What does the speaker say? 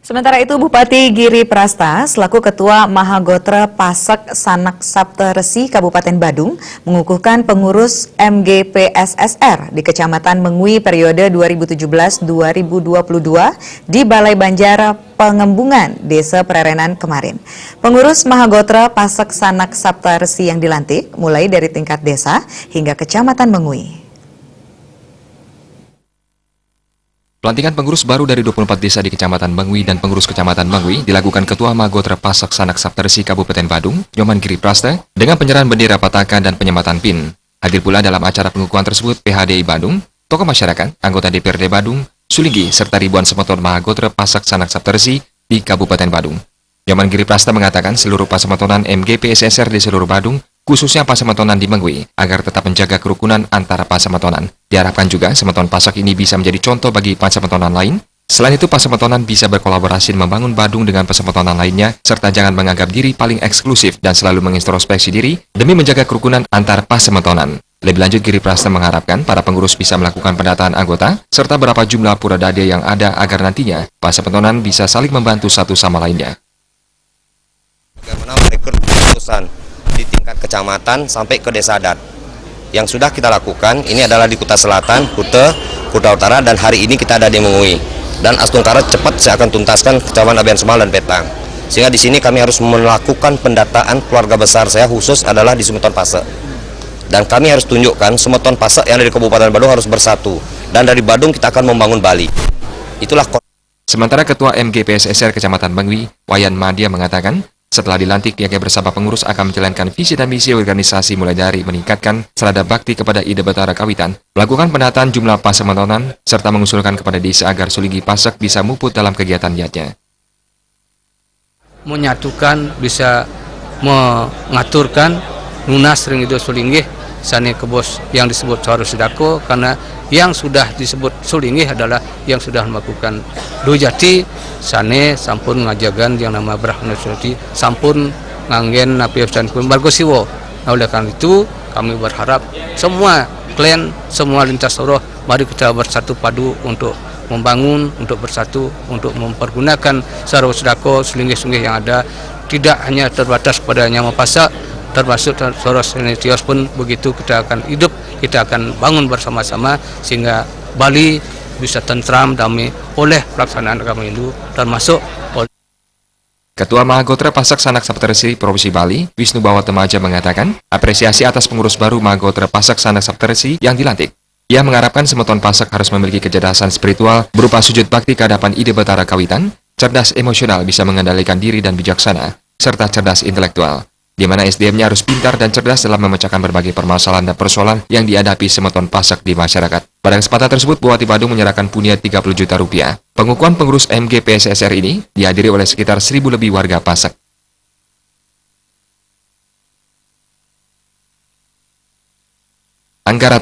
Sementara itu, Bupati Giri Prasta selaku Ketua Mahagotra Pasek Sanak Saptaresi Kabupaten Badung mengukuhkan pengurus MGPSSR di Kecamatan Mengui periode 2017-2022 di Balai Banjar Pengembungan Desa Pererenan kemarin. Pengurus Mahagotra Pasek Sanak Saptaresi yang dilantik mulai dari tingkat desa hingga Kecamatan Mengui. Pelantikan pengurus baru dari 24 desa di Kecamatan Mengui dan pengurus Kecamatan Mengui dilakukan Ketua Mahagotra Pasek Sanak Saptaresi Kabupaten Badung, Nyoman Giri Prasta, dengan penyerahan bendera patakan dan penyematan PIN. Hadir pula dalam acara pengukuhan tersebut PHDI Badung, tokoh masyarakat, anggota DPRD Badung, Sulinggi, serta ribuan semeton Mahagotra Pasek Sanak Saptaresi di Kabupaten Badung. Nyoman Giri Prasta mengatakan seluruh pasemetonan MGPSSR di seluruh Badung, khususnya pasemetonan di Mengui, agar tetap menjaga kerukunan antara pasemetonan. Diharapkan juga semeton Pasek ini bisa menjadi contoh bagi pasemetonan lain. Selain itu, pasemetonan bisa berkolaborasi membangun Badung dengan pasemetonan lainnya, serta jangan menganggap diri paling eksklusif dan selalu mengintrospeksi diri demi menjaga kerukunan antar pasemetonan. Lebih lanjut, Giri Prasta mengharapkan para pengurus bisa melakukan pendataan anggota, serta berapa jumlah puradade yang ada agar nantinya pasemetonan bisa saling membantu satu sama lainnya. Bagaimana merekrut keputusan di tingkat kecamatan sampai ke desa adat. Yang sudah kita lakukan ini adalah di Kuta Selatan, Kuta Utara, dan hari ini kita ada di Mengui. Dan Astungkara cepat saya akan tuntaskan Kecamatan Abian Semal dan Petang. Sehingga di sini kami harus melakukan pendataan keluarga besar saya khusus adalah di Semeton Pasek. Dan kami harus tunjukkan Semeton Pasek yang dari Kabupaten Badung harus bersatu. Dan dari Badung kita akan membangun Bali. Itulah. Sementara Ketua MGPSSR Kecamatan Mengui, Wayan Madia mengatakan, setelah dilantik, pihaknya bersama pengurus akan menjalankan visi dan misi organisasi mulai dari meningkatkan serada bakti kepada ide Betara Kawitan, melakukan penataan jumlah pasemetonan, serta mengusulkan kepada desa agar Sulinggi Pasek bisa muput dalam kegiatan niatnya. Menyatukan, bisa mengaturkan, lunas ring itu Sulinggi, sani kebos yang disebut Saudara Sedako, karena yang sudah disebut Sulinggi adalah yang sudah melakukan dojati, sane sampun ngajagan yang nama Brahmana Surati, sampun nganggen napi dan Bargosiwo. Nah, oleh karena itu kami berharap semua klan, semua lintas soroh, mari kita bersatu padu untuk membangun, untuk bersatu, untuk mempergunakan Saudara Sedako, Sulinggi-Sulinggi yang ada, tidak hanya terbatas pada Nyama Pasek, termasuk Soros Senetios pun begitu. Kita akan hidup, kita akan bangun bersama-sama sehingga Bali bisa tentram, damai oleh pelaksanaan agama Hindu, termasuk oleh Ketua Mahagotra Pasek Sanak Saptaresi Provinsi Bali, Wisnu Bawatemaja mengatakan apresiasi atas pengurus baru Mahagotra Pasek Sanak Saptaresi yang dilantik. Ia mengharapkan semeton Pasek harus memiliki kecerdasan spiritual berupa sujud bakti ke hadapan ide Betara Kawitan, cerdas emosional bisa mengendalikan diri dan bijaksana, serta cerdas intelektual, di mana SDM-nya harus pintar dan cerdas dalam memecahkan berbagai permasalahan dan persoalan yang dihadapi semeton Pasek di masyarakat. Pada kesempatan tersebut, Bupati Badung menyerahkan punya 30 juta rupiah. Pengukuhan pengurus MGPSSR ini dihadiri oleh sekitar 1.000 lebih warga Pasek. Anggara